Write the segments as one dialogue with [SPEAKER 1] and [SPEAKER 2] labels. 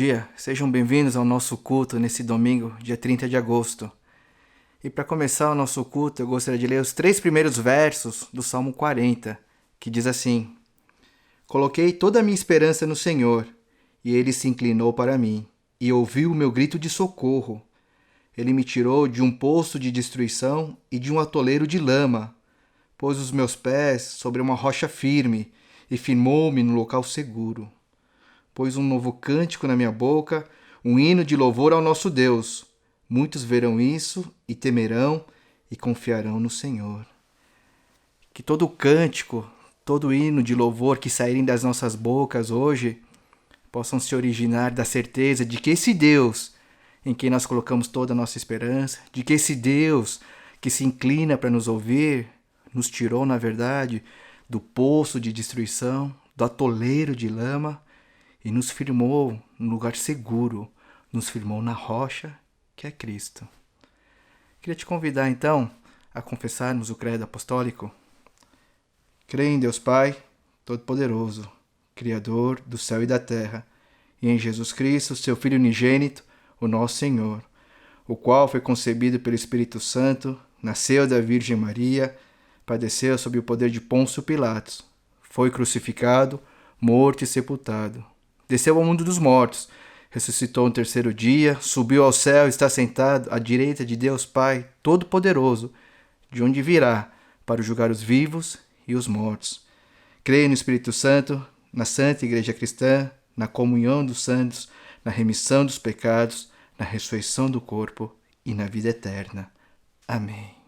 [SPEAKER 1] dia, sejam bem-vindos ao nosso culto nesse domingo, dia 30 de agosto. E para começar o nosso culto, eu gostaria de ler os 3 primeiros versos do Salmo 40, que diz assim: Coloquei toda a minha esperança no Senhor, e Ele se inclinou para mim, e ouviu o meu grito de socorro. Ele me tirou de um poço de destruição e de um atoleiro de lama, pôs os meus pés sobre uma rocha firme e firmou-me no local seguro. Pôs um novo cântico na minha boca, um hino de louvor ao nosso Deus. Muitos verão isso e temerão e confiarão no Senhor. Que todo cântico, todo hino de louvor que saírem das nossas bocas hoje possam se originar da certeza de que esse Deus em quem nós colocamos toda a nossa esperança, de que esse Deus que se inclina para nos ouvir, nos tirou, na verdade, do poço de destruição, do atoleiro de lama, e nos firmou num lugar seguro, nos firmou na rocha que é Cristo. Queria te convidar então a confessarmos o credo apostólico. Creio em Deus Pai, Todo-Poderoso, Criador do céu e da terra, e em Jesus Cristo, seu Filho unigênito, o nosso Senhor, o qual foi concebido pelo Espírito Santo, nasceu da Virgem Maria, padeceu sob o poder de Pôncio Pilatos, foi crucificado, morto e sepultado. Desceu ao mundo dos mortos, ressuscitou no terceiro dia, subiu ao céu e está sentado à direita de Deus Pai Todo-Poderoso, de onde virá para julgar os vivos e os mortos. Creio no Espírito Santo, na Santa Igreja Cristã, na comunhão dos santos, na remissão dos pecados, na ressurreição do corpo e na vida eterna. Amém.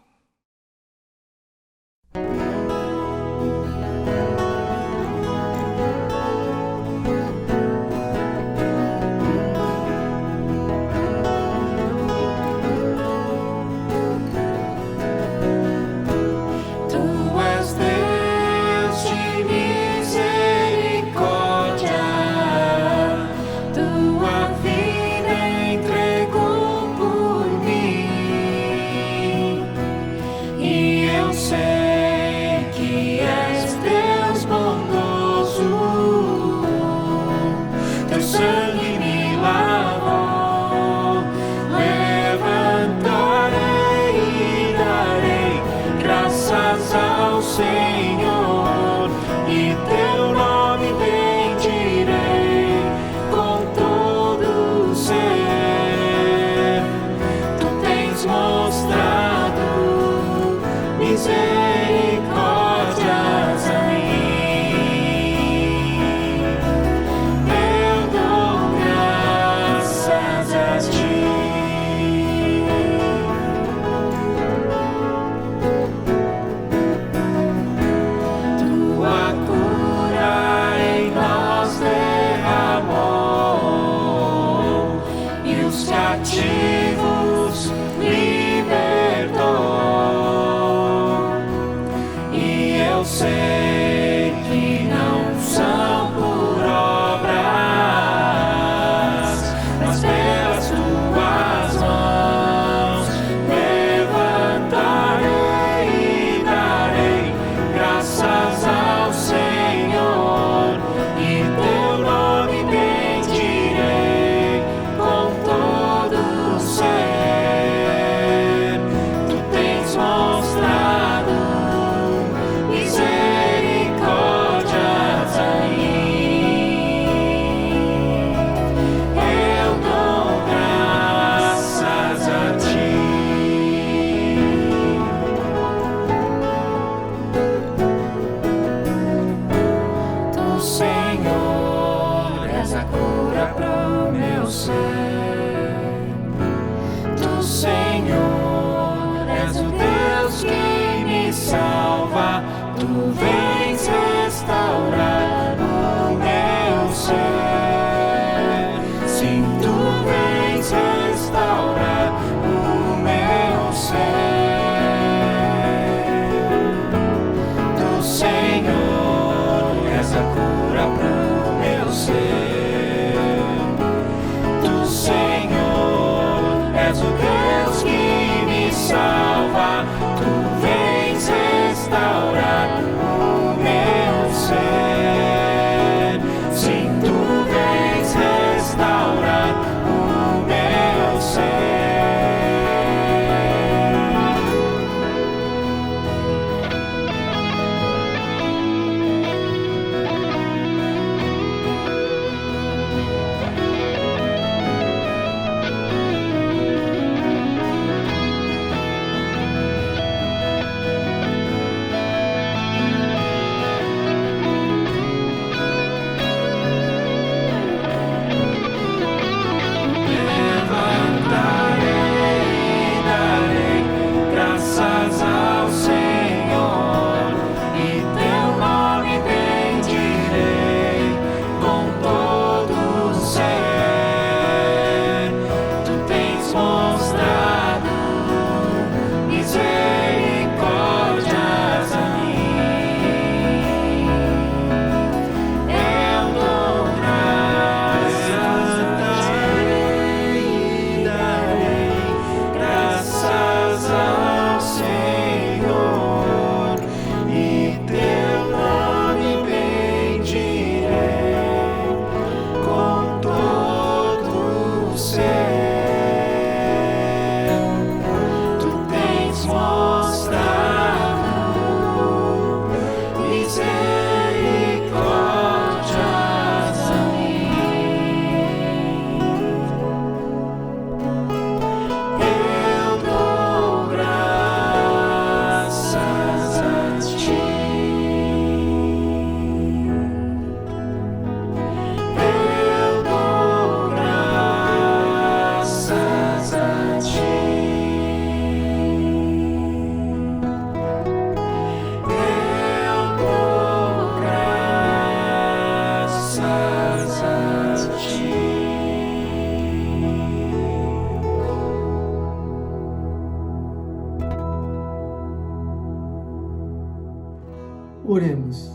[SPEAKER 2] Oremos.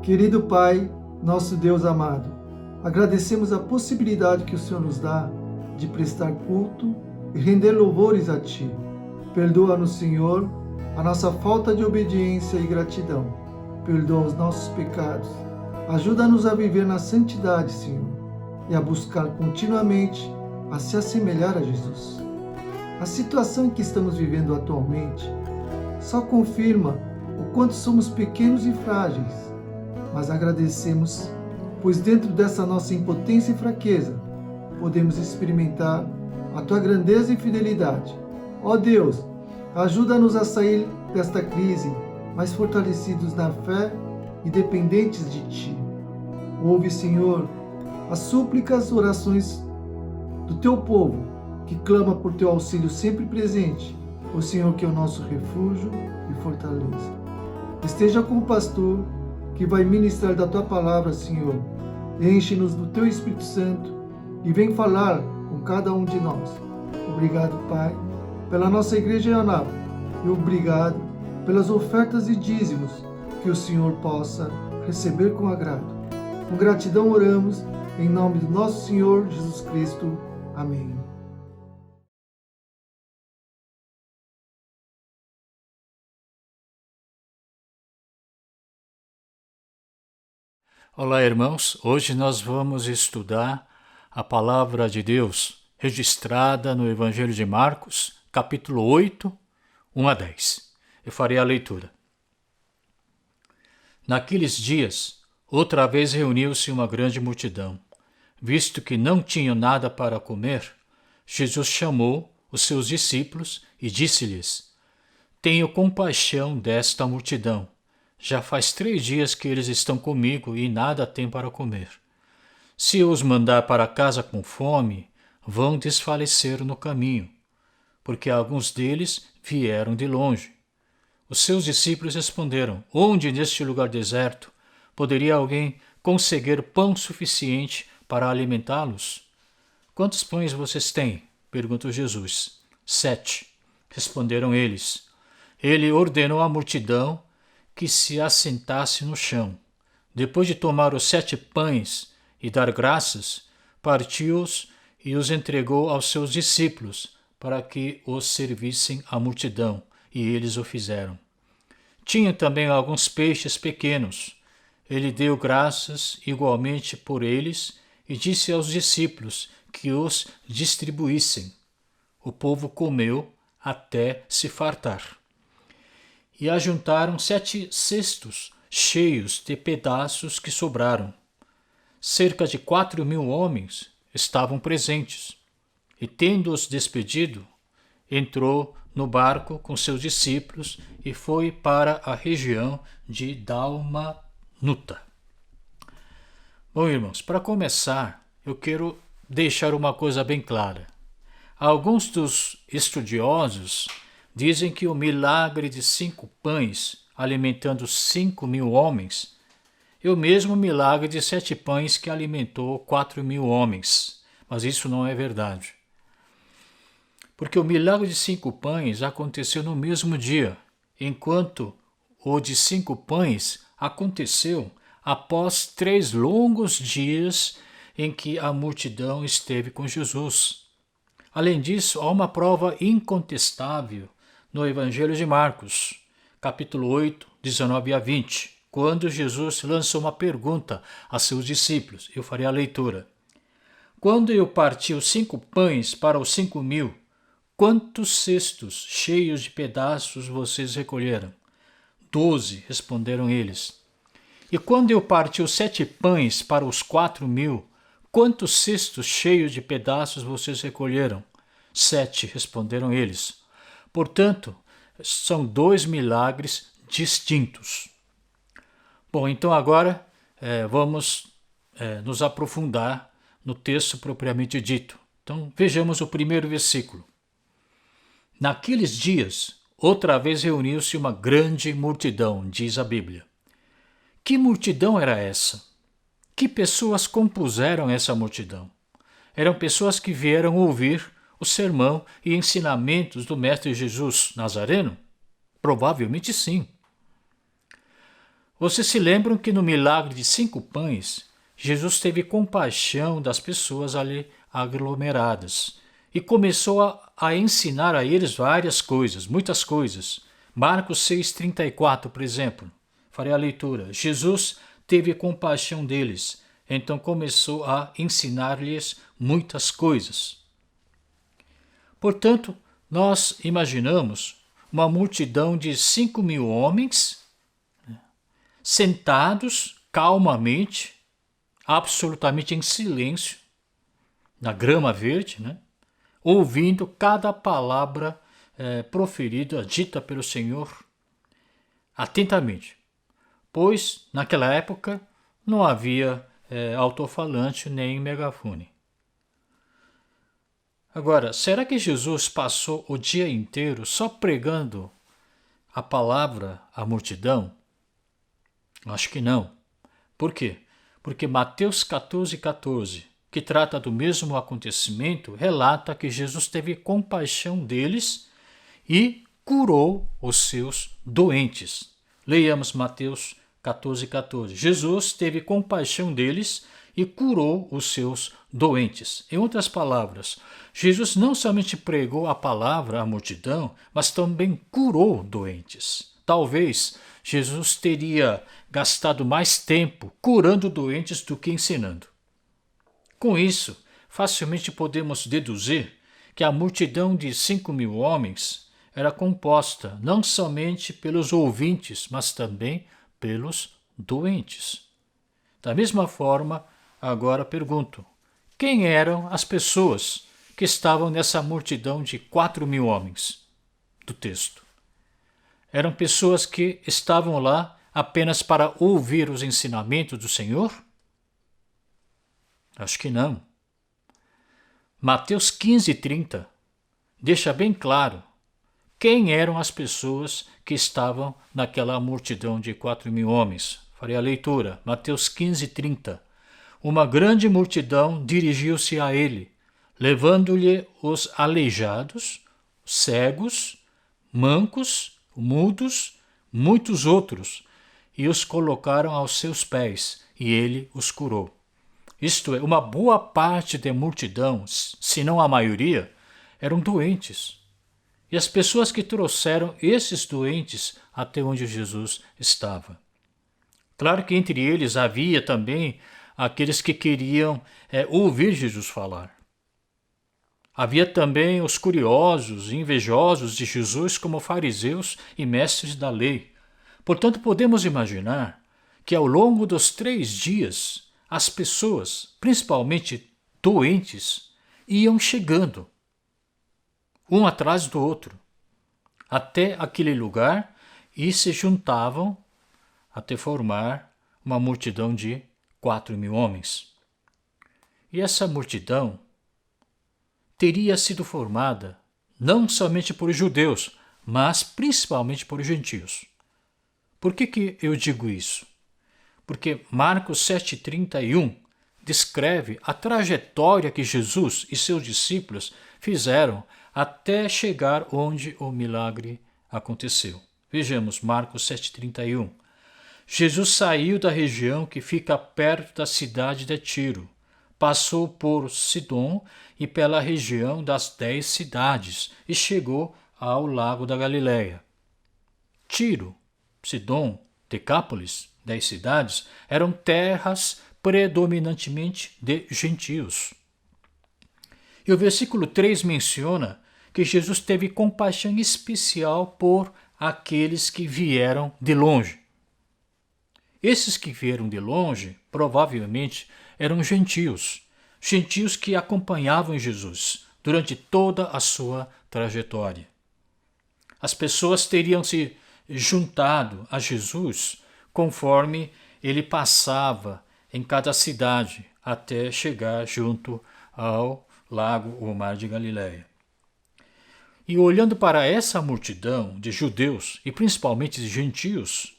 [SPEAKER 2] Querido Pai, nosso Deus amado, agradecemos a possibilidade que o Senhor nos dá de prestar culto e render louvores a Ti. Perdoa-nos, Senhor, a nossa falta de obediência e gratidão. Perdoa os nossos pecados. Ajuda-nos a viver na santidade, Senhor, e a buscar continuamente a se assemelhar a Jesus. A situação em que estamos vivendo atualmente só confirma o quanto somos pequenos e frágeis, mas agradecemos, pois dentro dessa nossa impotência e fraqueza, podemos experimentar a Tua grandeza e fidelidade. Ó Deus, ajuda-nos a sair desta crise mais fortalecidos na fé e dependentes de Ti. Ouve, Senhor, as súplicas, orações do Teu povo, que clama por Teu auxílio sempre presente, o Senhor que é o nosso refúgio e fortaleza. Esteja com o pastor que vai ministrar da Tua palavra, Senhor. Enche-nos do Teu Espírito Santo e vem falar com cada um de nós. Obrigado, Pai, pela nossa igreja em Anápolis e obrigado pelas ofertas e dízimos que o Senhor possa receber com agrado. Com gratidão oramos, em nome do nosso Senhor Jesus Cristo. Amém.
[SPEAKER 3] Olá, irmãos. Hoje nós vamos estudar a palavra de Deus registrada no Evangelho de Marcos, capítulo 8, 1 a 10. Eu farei a leitura. Naqueles dias, outra vez reuniu-se uma grande multidão. Visto que não tinham nada para comer, Jesus chamou os seus discípulos e disse-lhes: Tenho compaixão desta multidão. Já faz 3 dias que eles estão comigo e nada têm para comer. Se eu os mandar para casa com fome, vão desfalecer no caminho, porque alguns deles vieram de longe. Os seus discípulos responderam: Onde neste lugar deserto poderia alguém conseguir pão suficiente para alimentá-los? Quantos pães vocês têm? Perguntou Jesus. 7, responderam eles. Ele ordenou à multidão que se assentasse no chão. Depois de tomar os 7 pães e dar graças, partiu-os e os entregou aos seus discípulos para que os servissem à multidão, e eles o fizeram. Tinha também alguns peixes pequenos. Ele deu graças igualmente por eles e disse aos discípulos que os distribuíssem. O povo comeu até se fartar. E ajuntaram 7 cestos cheios de pedaços que sobraram. Cerca de 4.000 homens estavam presentes. E tendo-os despedido, entrou no barco com seus discípulos e foi para a região de Dalmanuta. Bom, irmãos, para começar, eu quero deixar uma coisa bem clara. Alguns dos estudiosos dizem que o milagre de 5 pães alimentando 5.000 homens é o mesmo milagre de 7 pães que alimentou 4.000 homens. Mas isso não é verdade. Porque o milagre de 5 pães aconteceu no mesmo dia, enquanto o de 5 pães aconteceu após 3 longos dias em que a multidão esteve com Jesus. Além disso, há uma prova incontestável no Evangelho de Marcos, capítulo 8, 19 a 20, quando Jesus lança uma pergunta a seus discípulos. Eu farei a leitura. Quando eu parti os 5 pães para os 5.000, quantos cestos cheios de pedaços vocês recolheram? 12, responderam eles. E quando eu parti os 7 pães para os 4.000, quantos cestos cheios de pedaços vocês recolheram? 7, responderam eles. Portanto, são 2 milagres distintos. Bom, então agora vamos nos aprofundar no texto propriamente dito. Então vejamos o primeiro versículo. Naqueles dias, outra vez reuniu-se uma grande multidão, diz a Bíblia. Que multidão era essa? Que pessoas compuseram essa multidão? Eram pessoas que vieram ouvir o sermão e ensinamentos do Mestre Jesus Nazareno? Provavelmente sim. Vocês se lembram que no milagre de 5 pães, Jesus teve compaixão das pessoas ali aglomeradas e começou a ensinar a eles várias coisas, muitas coisas. Marcos 6,34, por exemplo, farei a leitura. Jesus teve compaixão deles, então começou a ensinar-lhes muitas coisas. Portanto, nós imaginamos uma multidão de 5.000 homens sentados calmamente, absolutamente em silêncio, na grama verde, ouvindo cada palavra proferida, dita pelo Senhor atentamente, pois naquela época não havia alto-falante nem megafone. Agora, será que Jesus passou o dia inteiro só pregando a palavra à multidão? Acho que não. Por quê? Porque Mateus 14,14, que trata do mesmo acontecimento, relata que Jesus teve compaixão deles e curou os seus doentes. Leiamos Mateus 14,14. Jesus teve compaixão deles e curou os seus doentes. Em outras palavras, Jesus não somente pregou a palavra à multidão, mas também curou doentes. Talvez Jesus teria gastado mais tempo curando doentes do que ensinando. Com isso, facilmente podemos deduzir que a multidão de 5.000 homens era composta não somente pelos ouvintes, mas também pelos doentes. Da mesma forma, agora pergunto, quem eram as pessoas que estavam nessa multidão de 4.000 homens do texto? Eram pessoas que estavam lá apenas para ouvir os ensinamentos do Senhor? Acho que não. Mateus 15:30 deixa bem claro quem eram as pessoas que estavam naquela multidão de 4.000 homens. Farei a leitura. Mateus 15:30. Uma grande multidão dirigiu-se a ele, levando-lhe os aleijados, cegos, mancos, mudos, muitos outros, e os colocaram aos seus pés, e ele os curou. Isto é, uma boa parte da multidão, se não a maioria, eram doentes. E as pessoas que trouxeram esses doentes até onde Jesus estava. Claro que entre eles havia também aqueles que queriam ouvir Jesus falar. Havia também os curiosos e invejosos de Jesus como fariseus e mestres da lei. Portanto, podemos imaginar que ao longo dos 3 dias, as pessoas, principalmente doentes, iam chegando, um atrás do outro, até aquele lugar e se juntavam até formar uma multidão de 4.000 homens. E essa multidão teria sido formada não somente por judeus, mas principalmente por gentios. Por que eu digo isso? Porque Marcos 7,31 descreve a trajetória que Jesus e seus discípulos fizeram até chegar onde o milagre aconteceu. Vejamos Marcos 7,31. Jesus saiu da região que fica perto da cidade de Tiro, passou por Sidom e pela região das 10 cidades e chegou ao lago da Galileia. Tiro, Sidom, Decápolis, 10 cidades, eram terras predominantemente de gentios. E o versículo 3 menciona que Jesus teve compaixão especial por aqueles que vieram de longe. Esses que vieram de longe, provavelmente, eram gentios que acompanhavam Jesus durante toda a sua trajetória. As pessoas teriam se juntado a Jesus conforme ele passava em cada cidade até chegar junto ao lago ou mar de Galileia. E olhando para essa multidão de judeus e principalmente de gentios,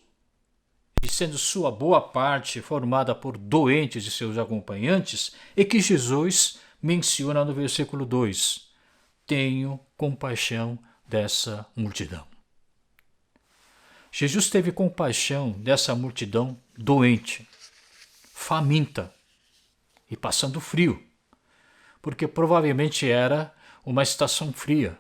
[SPEAKER 3] e sendo sua boa parte formada por doentes e seus acompanhantes, é que Jesus menciona no versículo 2: tenho compaixão dessa multidão. Jesus teve compaixão dessa multidão doente, faminta e passando frio, porque provavelmente era uma estação fria.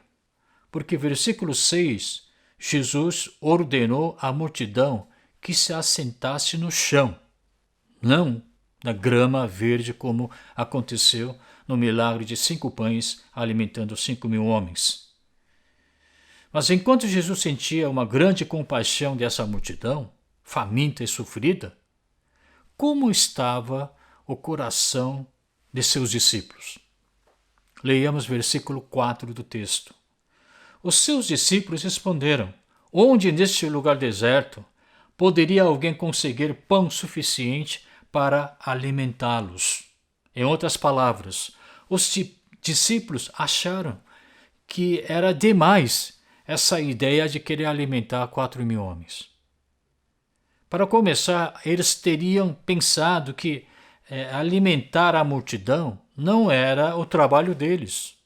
[SPEAKER 3] Porque versículo 6, Jesus ordenou à multidão que se assentasse no chão, não na grama verde como aconteceu no milagre de 5 pães alimentando 5.000 homens. Mas enquanto Jesus sentia uma grande compaixão dessa multidão, faminta e sofrida, como estava o coração de seus discípulos? Leiamos versículo 4 do texto. Os seus discípulos responderam: onde neste lugar deserto poderia alguém conseguir pão suficiente para alimentá-los? Em outras palavras, os discípulos acharam que era demais essa ideia de querer alimentar 4.000 homens. Para começar, eles teriam pensado que alimentar a multidão não era o trabalho deles,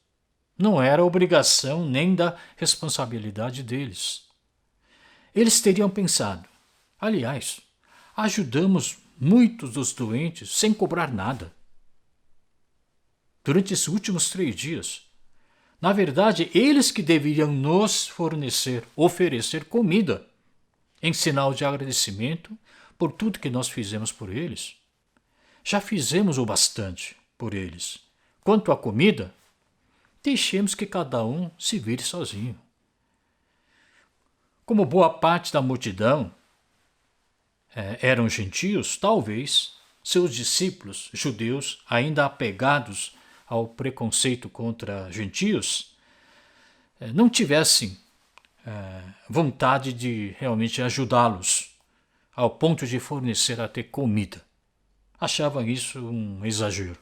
[SPEAKER 3] não era obrigação nem da responsabilidade deles. Eles teriam pensado: aliás, ajudamos muitos dos doentes sem cobrar nada. Durante esses últimos 3 dias, na verdade, eles que deveriam nos oferecer comida, em sinal de agradecimento por tudo que nós fizemos por eles. Já fizemos o bastante por eles. Quanto à comida, deixemos que cada um se vire sozinho. Como boa parte da multidão eram gentios, talvez seus discípulos judeus, ainda apegados ao preconceito contra gentios, não tivessem vontade de realmente ajudá-los, ao ponto de fornecer até comida. Achavam isso um exagero.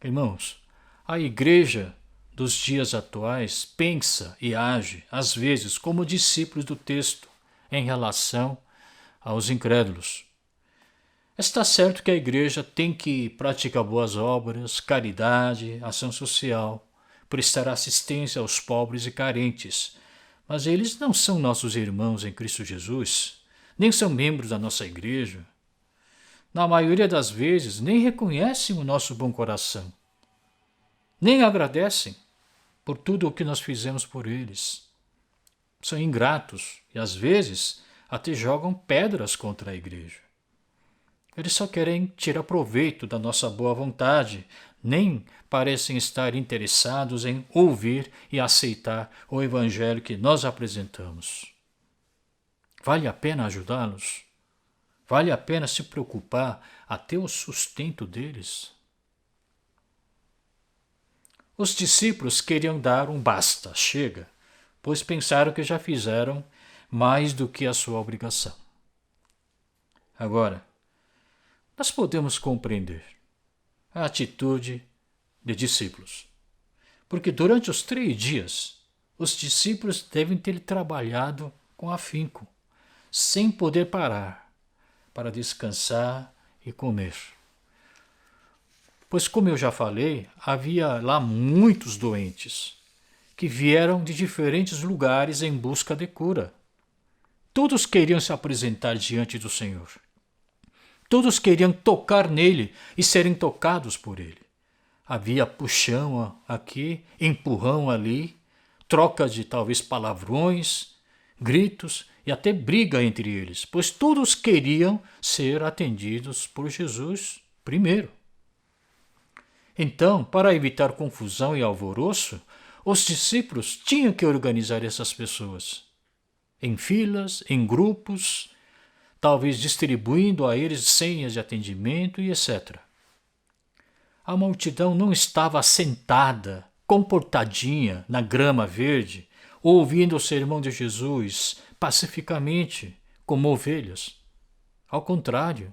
[SPEAKER 3] Irmãos, a igreja dos dias atuais pensa e age, às vezes, como discípulos do texto em relação aos incrédulos. Está certo que a igreja tem que praticar boas obras, caridade, ação social, prestar assistência aos pobres e carentes, mas eles não são nossos irmãos em Cristo Jesus, nem são membros da nossa igreja. Na maioria das vezes, nem reconhecem o nosso bom coração, nem agradecem por tudo o que nós fizemos por eles. São ingratos e, às vezes, até jogam pedras contra a igreja. Eles só querem tirar proveito da nossa boa vontade, nem parecem estar interessados em ouvir e aceitar o evangelho que nós apresentamos. Vale a pena ajudá-los? Vale a pena se preocupar até o sustento deles? Os discípulos queriam dar um basta, chega, pois pensaram que já fizeram mais do que a sua obrigação. Agora, nós podemos compreender a atitude de discípulos, porque durante os 3 dias, os discípulos devem ter trabalhado com afinco, sem poder parar, para descansar e comer. Pois, como eu já falei, havia lá muitos doentes, que vieram de diferentes lugares em busca de cura. Todos queriam se apresentar diante do Senhor. Todos queriam tocar nele e serem tocados por ele. Havia puxão aqui, empurrão ali, troca de talvez palavrões, gritos e até briga entre eles, pois todos queriam ser atendidos por Jesus primeiro. Então, para evitar confusão e alvoroço, os discípulos tinham que organizar essas pessoas em filas, em grupos, talvez distribuindo a eles senhas de atendimento e etc. A multidão não estava sentada, comportadinha, na grama verde, ouvindo o sermão de Jesus pacificamente, como ovelhas. Ao contrário,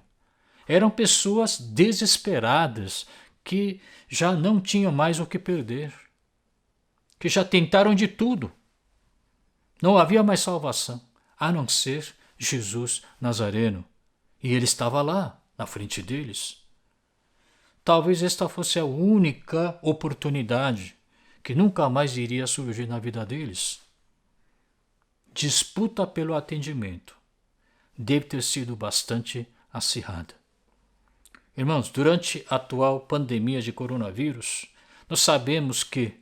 [SPEAKER 3] eram pessoas desesperadas que já não tinham mais o que perder, que já tentaram de tudo. Não havia mais salvação, a não ser Jesus Nazareno, e ele estava lá, na frente deles. Talvez esta fosse a única oportunidade que nunca mais iria surgir na vida deles. disputa pelo atendimento deve ter sido bastante acirrada. Irmãos, durante a atual pandemia de coronavírus, nós sabemos que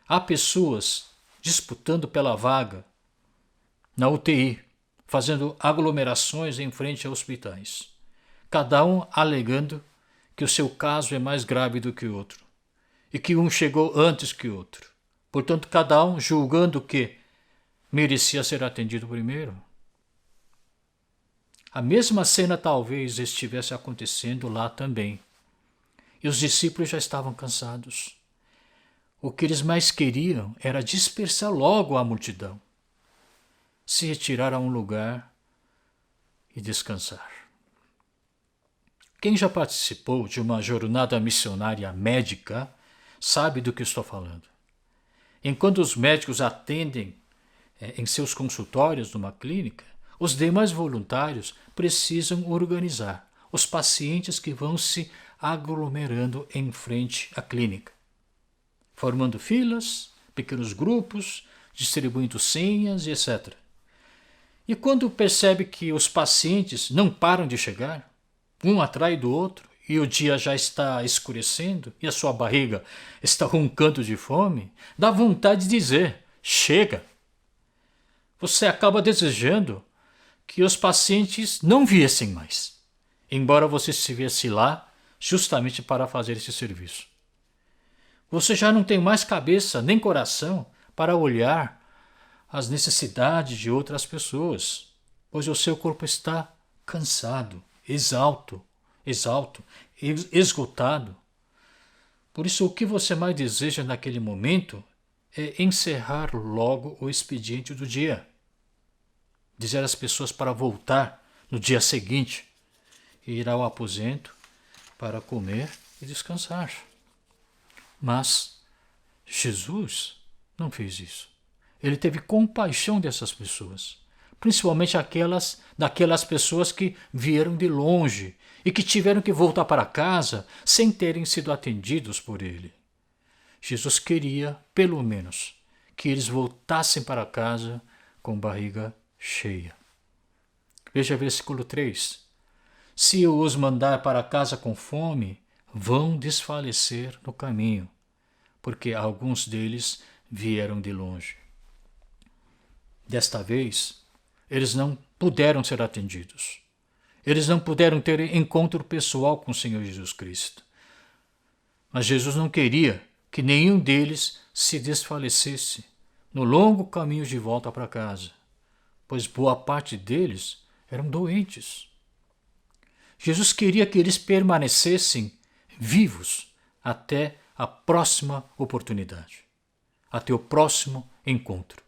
[SPEAKER 3] há pessoas disputando pela vaga na UTI, fazendo aglomerações em frente a hospitais, cada um alegando que o seu caso é mais grave do que o outro e que um chegou antes que o outro. Portanto, cada um julgando que merecia ser atendido primeiro. A mesma cena talvez estivesse acontecendo lá também. E os discípulos já estavam cansados. O que eles mais queriam era dispersar logo a multidão, se retirar a um lugar e descansar. Quem já participou de uma jornada missionária médica sabe do que estou falando. Enquanto os médicos atendem em seus consultórios numa clínica, os demais voluntários precisam organizar os pacientes que vão se aglomerando em frente à clínica, formando filas, pequenos grupos, distribuindo senhas e etc. E quando percebe que os pacientes não param de chegar, um atrás do outro, e o dia já está escurecendo e a sua barriga está roncando de fome, dá vontade de dizer: chega! Você acaba desejando que os pacientes não viessem mais, embora você estivesse lá justamente para fazer esse serviço. Você já não tem mais cabeça nem coração para olhar as necessidades de outras pessoas, pois o seu corpo está cansado, exausto, esgotado. Por isso, o que você mais deseja naquele momento é encerrar logo o expediente do dia. Dizer às pessoas para voltar no dia seguinte e ir ao aposento para comer e descansar. Mas Jesus não fez isso. Ele teve compaixão dessas pessoas, principalmente daquelas pessoas que vieram de longe e que tiveram que voltar para casa sem terem sido atendidos por ele. Jesus queria, pelo menos, que eles voltassem para casa com barriga cheia. Veja versículo 3. Se eu os mandar para casa com fome, vão desfalecer no caminho, porque alguns deles vieram de longe. Desta vez, eles não puderam ser atendidos. Eles não puderam ter encontro pessoal com o Senhor Jesus Cristo. Mas Jesus não queria que nenhum deles se desfalecesse no longo caminho de volta para casa, pois boa parte deles eram doentes. Jesus queria que eles permanecessem vivos até a próxima oportunidade, até o próximo encontro.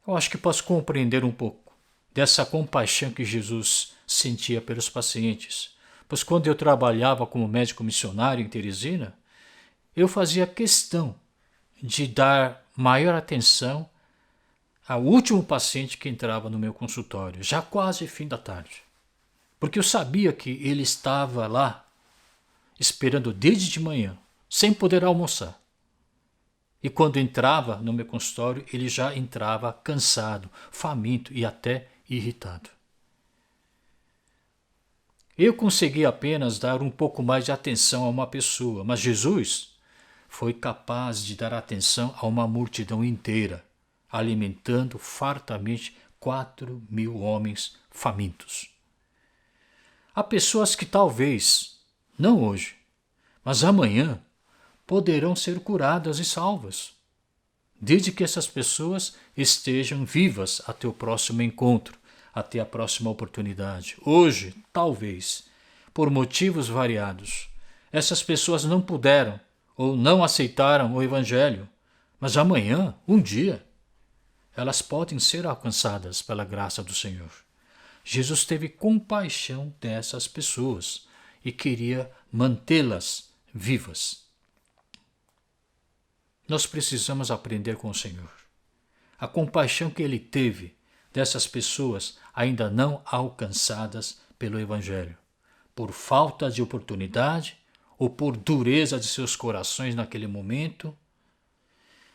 [SPEAKER 3] Eu acho que posso compreender um pouco dessa compaixão que Jesus sentia pelos pacientes, pois quando eu trabalhava como médico missionário em Teresina, eu fazia questão de dar maior atenção ao último paciente que entrava no meu consultório, já quase fim da tarde, porque eu sabia que ele estava lá esperando desde de manhã, sem poder almoçar. E quando entrava no meu consultório, ele já entrava cansado, faminto e até irritado. Eu consegui apenas dar um pouco mais de atenção a uma pessoa, mas Jesus foi capaz de dar atenção a uma multidão inteira, alimentando fartamente 4.000 homens famintos. Há pessoas que talvez, não hoje, mas amanhã, poderão ser curadas e salvas, desde que essas pessoas estejam vivas até o próximo encontro, até a próxima oportunidade. Hoje, talvez, por motivos variados, essas pessoas não puderam ou não aceitaram o Evangelho, mas amanhã, um dia, elas podem ser alcançadas pela graça do Senhor. Jesus teve compaixão dessas pessoas e queria mantê-las vivas. Nós precisamos aprender com o Senhor. A compaixão que Ele teve dessas pessoas ainda não alcançadas pelo Evangelho, por falta de oportunidade ou por dureza de seus corações naquele momento.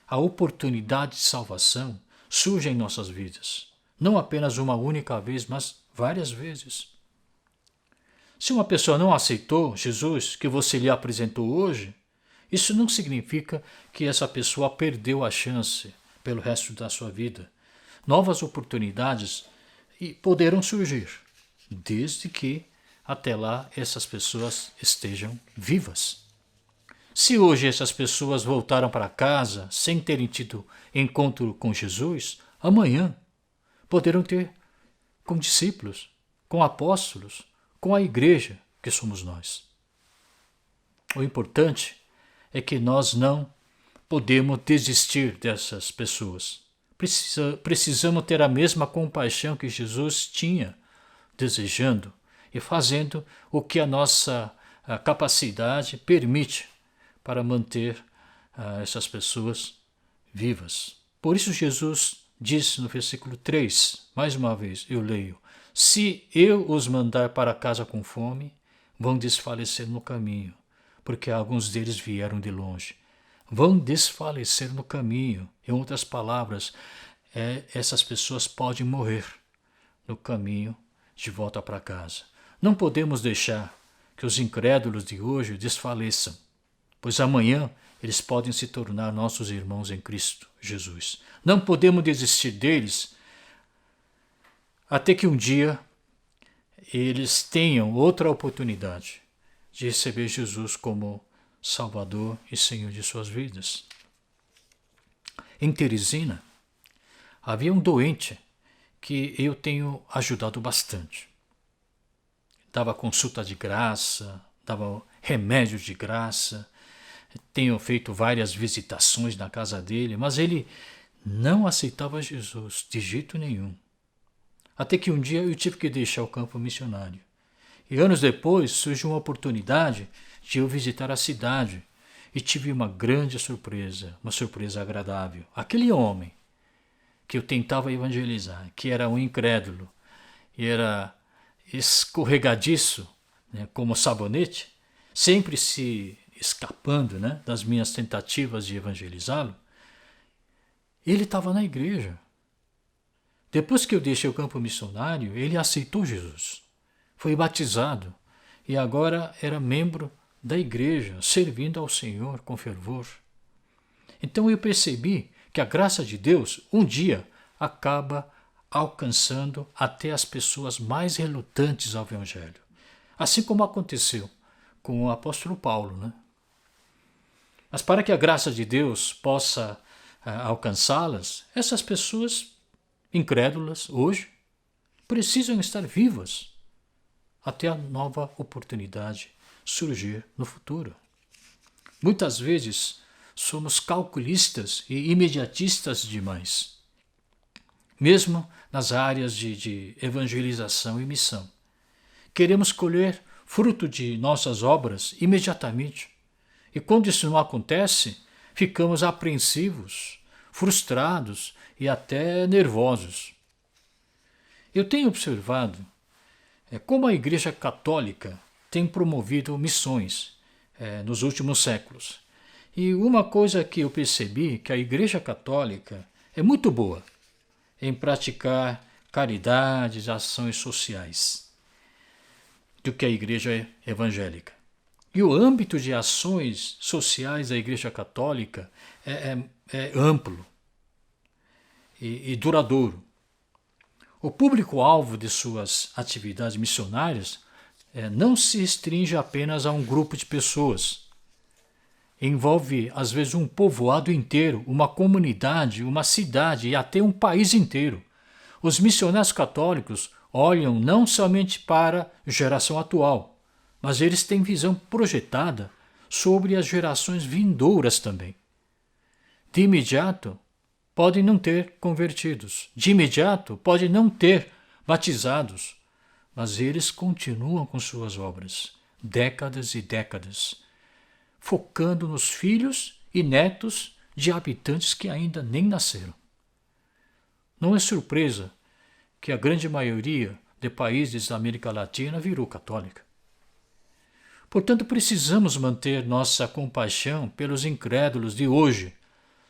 [SPEAKER 3] a oportunidade de salvação surge em nossas vidas. Não apenas uma única vez, mas várias vezes. Se uma pessoa não aceitou Jesus que você lhe apresentou hoje, isso não significa que essa pessoa perdeu a chance pelo resto da sua vida. Novas oportunidades poderão surgir, desde que até lá essas pessoas estejam vivas. Se hoje essas pessoas voltaram para casa sem terem tido encontro com Jesus, amanhã poderão ter com discípulos, com apóstolos, com a igreja que somos nós. O importante é que nós não podemos desistir dessas pessoas. Precisamos ter a mesma compaixão que Jesus tinha, desejando e fazendo o que a nossa capacidade permite para manter essas pessoas vivas. Por isso Jesus disse no versículo 3, mais uma vez eu leio: se eu os mandar para casa com fome, vão desfalecer no caminho, porque alguns deles vieram de longe. Vão desfalecer no caminho. Em outras palavras, essas pessoas podem morrer no caminho de volta para casa. Não podemos deixar que os incrédulos de hoje desfaleçam, pois amanhã eles podem se tornar nossos irmãos em Cristo Jesus. Não podemos desistir deles até que um dia eles tenham outra oportunidade de receber Jesus como Salvador e Senhor de suas vidas. Em Teresina, havia um doente que eu tenho ajudado bastante. Dava consulta de graça, dava remédio de graça, tenho feito várias visitações na casa dele, mas ele não aceitava Jesus de jeito nenhum. Até que um dia eu tive que deixar o campo missionário. E anos depois surgiu uma oportunidade de eu visitar a cidade e tive uma grande surpresa, uma surpresa agradável. Aquele homem que eu tentava evangelizar, que era um incrédulo e era escorregadiço, como sabonete, sempre se escapando das minhas tentativas de evangelizá-lo, ele estava na igreja. Depois que eu deixei o campo missionário, ele aceitou Jesus, foi batizado e agora era membro da igreja, servindo ao Senhor com fervor. Então eu percebi que a graça de Deus um dia acaba alcançando até as pessoas mais relutantes ao Evangelho, assim como aconteceu com o apóstolo Paulo. Mas para que a graça de Deus possa alcançá-las, essas pessoas incrédulas hoje precisam estar vivas até a nova oportunidade surgir no futuro. Muitas vezes somos calculistas e imediatistas demais, mesmo nas áreas de evangelização e missão. Queremos colher fruto de nossas obras imediatamente. E quando isso não acontece, ficamos apreensivos, frustrados e até nervosos. Eu tenho observado como a Igreja Católica tem promovido missões nos últimos séculos. E uma coisa que eu percebi, que a Igreja Católica é muito boa em praticar caridades, ações sociais, do que a Igreja Evangélica. E o âmbito de ações sociais da Igreja Católica é amplo e duradouro. O público-alvo de suas atividades missionárias não se restringe apenas a um grupo de pessoas. Envolve, às vezes, um povoado inteiro, uma comunidade, uma cidade e até um país inteiro. Os missionários católicos olham não somente para a geração atual, mas eles têm visão projetada sobre as gerações vindouras também. De imediato, podem não ter convertidos. De imediato, podem não ter batizados. Mas eles continuam com suas obras, décadas e décadas, focando nos filhos e netos de habitantes que ainda nem nasceram. Não é surpresa que a grande maioria de países da América Latina virou católica. Portanto, precisamos manter nossa compaixão pelos incrédulos de hoje,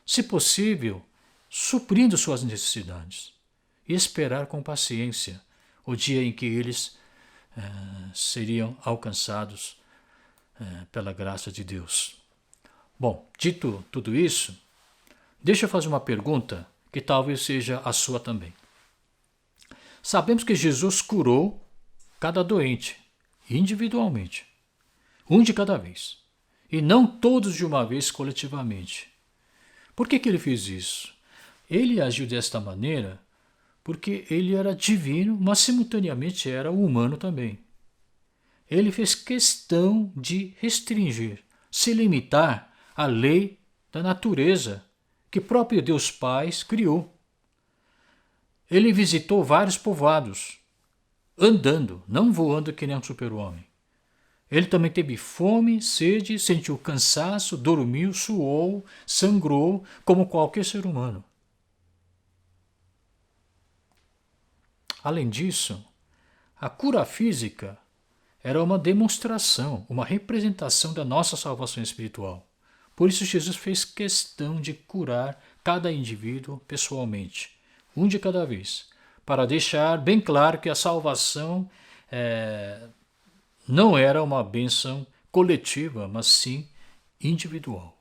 [SPEAKER 3] se possível, suprindo suas necessidades, e esperar com paciência o dia em que eles seriam alcançados pela graça de Deus. Bom, dito tudo isso, deixa eu fazer uma pergunta que talvez seja a sua também. Sabemos que Jesus curou cada doente, individualmente, um de cada vez, e não todos de uma vez coletivamente. Por que ele fez isso? Ele agiu desta maneira porque ele era divino, mas simultaneamente era humano também. Ele fez questão de restringir, se limitar à lei da natureza que próprio Deus Pai criou. Ele visitou vários povoados, andando, não voando que nem um super-homem. Ele também teve fome, sede, sentiu cansaço, dormiu, suou, sangrou, como qualquer ser humano. Além disso, a cura física era uma demonstração, uma representação da nossa salvação espiritual. Por isso Jesus fez questão de curar cada indivíduo pessoalmente, um de cada vez, para deixar bem claro que a salvação não era uma bênção coletiva, mas sim individual.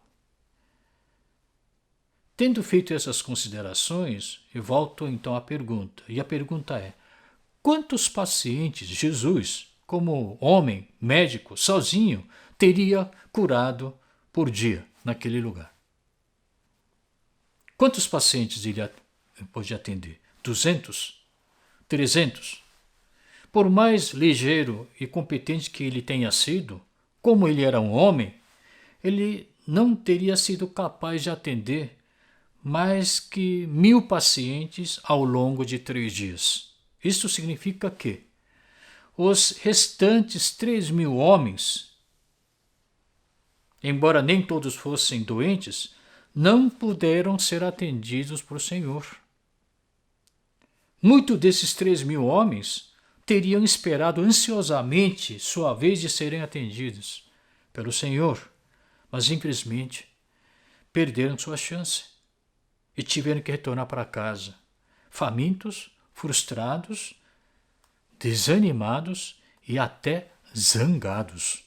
[SPEAKER 3] Tendo feito essas considerações, eu volto então à pergunta. E a pergunta é: quantos pacientes Jesus, como homem, médico, sozinho, teria curado por dia naquele lugar? Quantos pacientes ele podia atender? 200? 300? Por mais ligeiro e competente que ele tenha sido, como ele era um homem, ele não teria sido capaz de atender mais que 1000 pacientes ao longo de 3 dias. Isso significa que os restantes 3.000 homens, embora nem todos fossem doentes, não puderam ser atendidos por Senhor. Muitos desses 3.000 homens teriam esperado ansiosamente sua vez de serem atendidos pelo Senhor, mas infelizmente perderam sua chance e tiveram que retornar para casa, famintos, frustrados, desanimados e até zangados.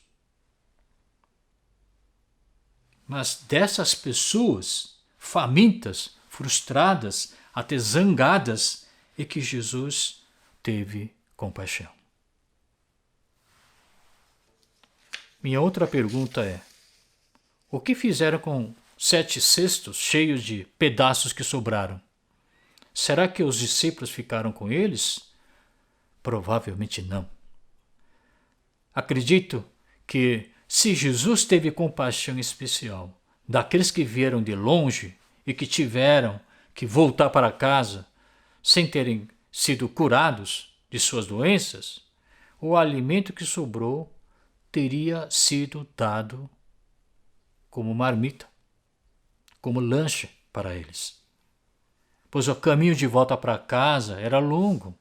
[SPEAKER 3] Mas dessas pessoas famintas, frustradas, até zangadas, é que Jesus teve compaixão. Minha outra pergunta é: o que fizeram com 7 cestos cheios de pedaços que sobraram? Será que os discípulos ficaram com eles? Provavelmente não. Acredito que se Jesus teve compaixão especial daqueles que vieram de longe e que tiveram que voltar para casa sem terem sido curados de suas doenças, o alimento que sobrou teria sido dado como marmita, como lanche para eles. Pois o caminho de volta para casa era longo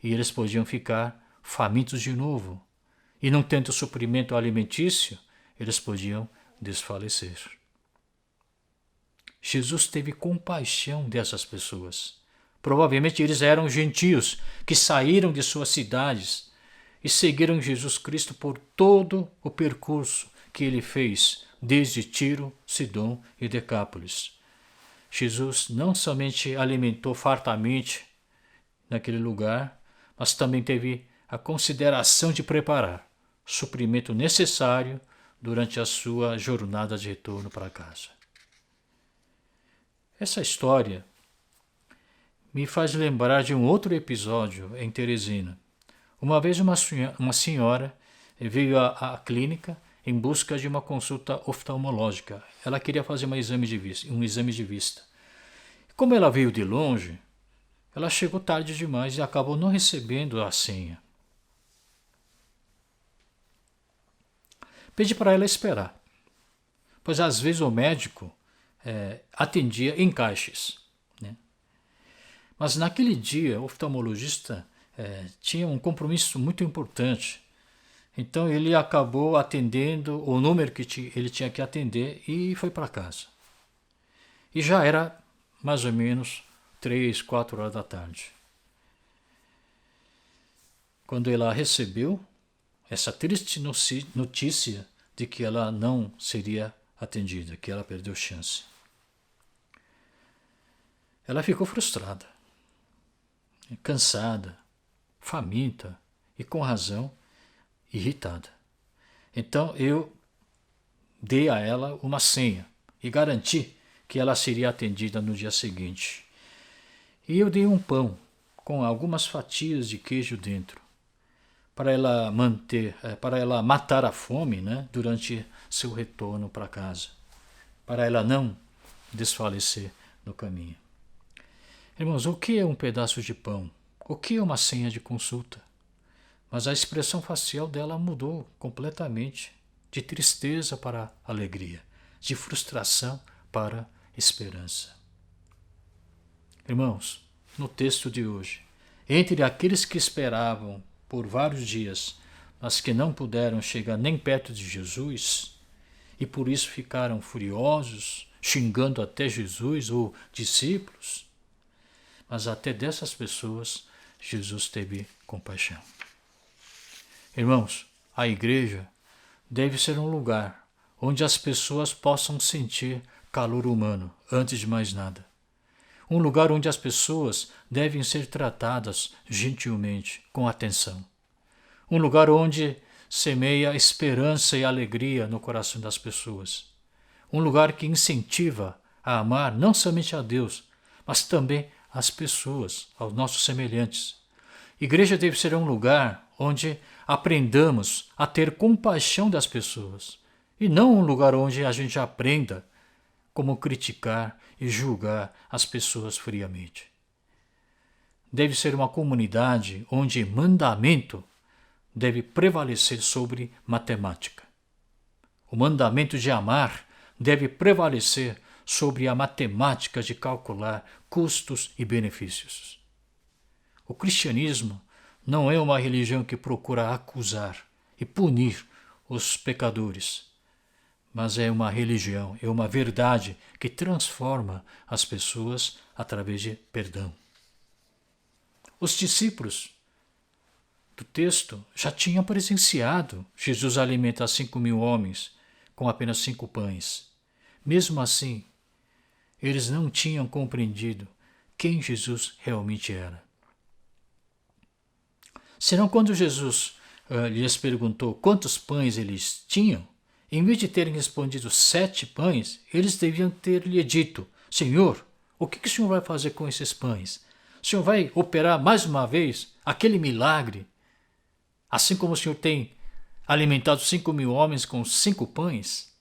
[SPEAKER 3] e eles podiam ficar famintos de novo. E não tendo suprimento alimentício, eles podiam desfalecer. Jesus teve compaixão dessas pessoas. Provavelmente eles eram gentios que saíram de suas cidades e seguiram Jesus Cristo por todo o percurso que ele fez, desde Tiro, Sidom e Decápolis. Jesus não somente alimentou fartamente naquele lugar, mas também teve a consideração de preparar suprimento necessário durante a sua jornada de retorno para casa. Essa história me faz lembrar de um outro episódio em Teresina. Uma vez uma senhora veio à clínica em busca de uma consulta oftalmológica. Ela queria fazer um exame de vista. Como ela veio de longe, ela chegou tarde demais e acabou não recebendo a senha. Pedi para ela esperar, pois às vezes o médico atendia em caixas, né? Mas naquele dia o oftalmologista tinha um compromisso muito importante. Então ele acabou atendendo o número que ele tinha que atender e foi para casa. E já era mais ou menos 3, 4 horas da tarde. Quando ela recebeu essa triste notícia de que ela não seria atendida, que ela perdeu chance. Ela ficou frustrada, cansada, faminta e, com razão, irritada. Então eu dei a ela uma senha e garanti que ela seria atendida no dia seguinte. E eu dei um pão com algumas fatias de queijo dentro, para ela matar a fome, né, durante seu retorno para casa, para ela não desfalecer no caminho. Irmãos, o que é um pedaço de pão? O que é uma senha de consulta? Mas a expressão facial dela mudou completamente, de tristeza para alegria, de frustração para esperança. Irmãos, no texto de hoje, entre aqueles que esperavam por vários dias, mas que não puderam chegar nem perto de Jesus, e por isso ficaram furiosos, xingando até Jesus ou discípulos, mas até dessas pessoas Jesus teve compaixão. Irmãos, a igreja deve ser um lugar onde as pessoas possam sentir calor humano, antes de mais nada. Um lugar onde as pessoas devem ser tratadas gentilmente, com atenção. Um lugar onde semeia esperança e alegria no coração das pessoas. Um lugar que incentiva a amar não somente a Deus, mas também as pessoas, aos nossos semelhantes. Igreja deve ser um lugar onde aprendamos a ter compaixão das pessoas, e não um lugar onde a gente aprenda como criticar e julgar as pessoas friamente. Deve ser uma comunidade onde mandamento deve prevalecer sobre matemática. O mandamento de amar deve prevalecer sobre a matemática de calcular custos e benefícios. O cristianismo não é uma religião que procura acusar e punir os pecadores, mas é uma religião, é uma verdade que transforma as pessoas através de perdão. Os discípulos do texto já tinham presenciado Jesus alimentar 5.000 homens com apenas 5 pães. Mesmo assim, eles não tinham compreendido quem Jesus realmente era. Senão, quando Jesus lhes perguntou quantos pães eles tinham, em vez de terem respondido 7 pães, eles deviam ter lhe dito: Senhor, o que o Senhor vai fazer com esses pães? O Senhor vai operar mais uma vez aquele milagre, assim como o Senhor tem alimentado 5.000 homens com 5 pães?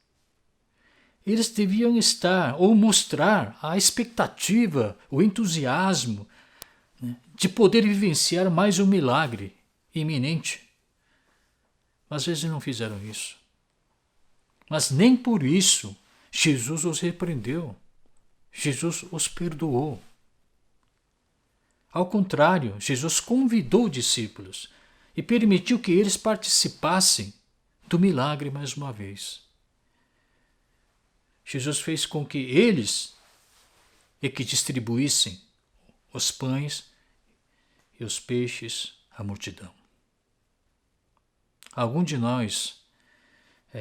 [SPEAKER 3] Eles deviam estar ou mostrar a expectativa, o entusiasmo, né, de poder vivenciar mais um milagre iminente. Mas eles não fizeram isso. Mas nem por isso Jesus os repreendeu. Jesus os perdoou. Ao contrário, Jesus convidou os discípulos e permitiu que eles participassem do milagre mais uma vez. Jesus fez com que eles que distribuíssem os pães e os peixes à multidão. Alguns de nós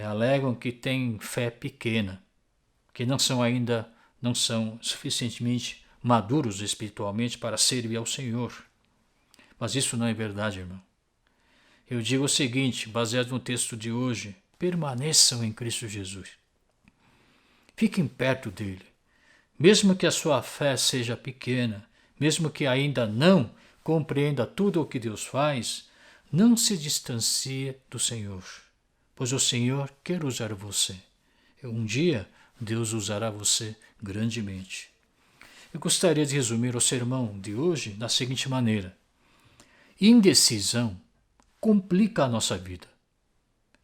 [SPEAKER 3] alegam que têm fé pequena, que não são suficientemente maduros espiritualmente para servir ao Senhor. Mas isso não é verdade, irmão. Eu digo o seguinte, baseado no texto de hoje: permaneçam em Cristo Jesus. Fiquem perto dele. Mesmo que a sua fé seja pequena, mesmo que ainda não compreenda tudo o que Deus faz, não se distancie do Senhor, pois o Senhor quer usar você. Um dia, Deus usará você grandemente. Eu gostaria de resumir o sermão de hoje da seguinte maneira: indecisão complica a nossa vida,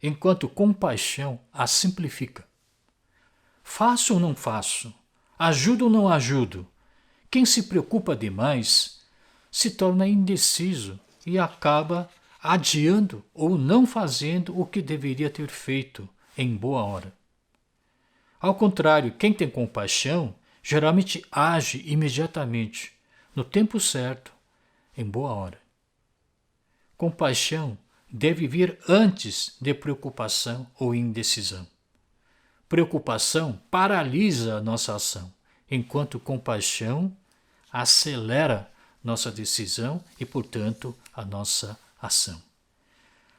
[SPEAKER 3] enquanto compaixão a simplifica. Faço ou não faço? Ajudo ou não ajudo? Quem se preocupa demais se torna indeciso e acaba adiando ou não fazendo o que deveria ter feito em boa hora. Ao contrário, quem tem compaixão geralmente age imediatamente, no tempo certo, em boa hora. Compaixão deve vir antes de preocupação ou indecisão. Preocupação paralisa a nossa ação, enquanto compaixão acelera nossa decisão e, portanto, a nossa ação.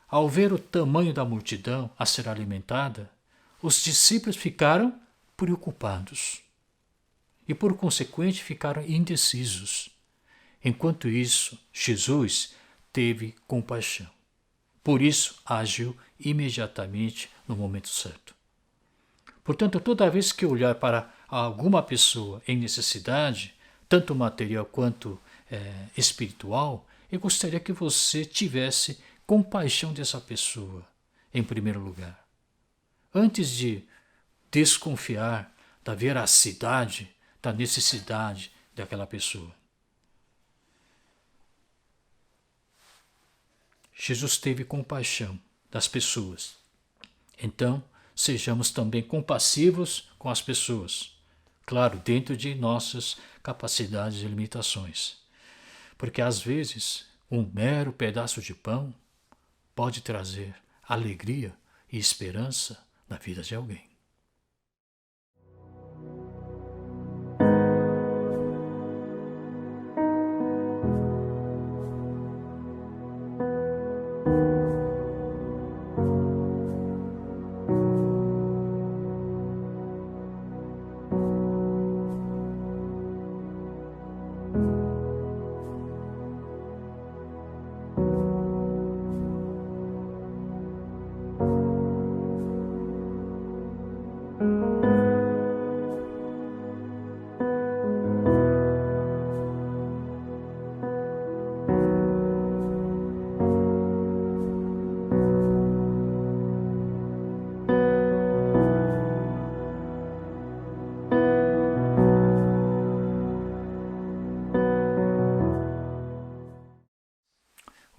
[SPEAKER 3] Ao ver o tamanho da multidão a ser alimentada, os discípulos ficaram preocupados e, por consequente, ficaram indecisos. Enquanto isso, Jesus teve compaixão. Por isso, agiu imediatamente no momento certo. Portanto, toda vez que olhar para alguma pessoa em necessidade, tanto material quanto espiritual, eu gostaria que você tivesse compaixão dessa pessoa, em primeiro lugar. Antes de desconfiar da veracidade, da necessidade daquela pessoa. Jesus teve compaixão das pessoas. Então, sejamos também compassivos com as pessoas. Claro, dentro de nossas capacidades e limitações. Porque às vezes, um mero pedaço de pão pode trazer alegria e esperança na vida de alguém.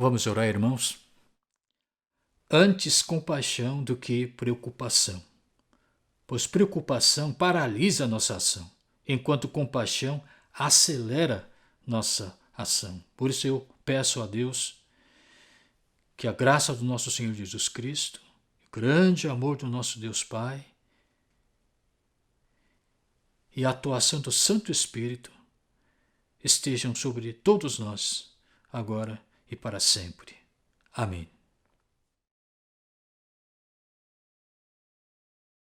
[SPEAKER 3] Vamos orar, irmãos? Antes compaixão do que preocupação, pois preocupação paralisa nossa ação, enquanto compaixão acelera nossa ação. Por isso eu peço a Deus que a graça do nosso Senhor Jesus Cristo, o grande amor do nosso Deus Pai e a atuação do Santo Espírito estejam sobre todos nós, agora e para sempre. Amém.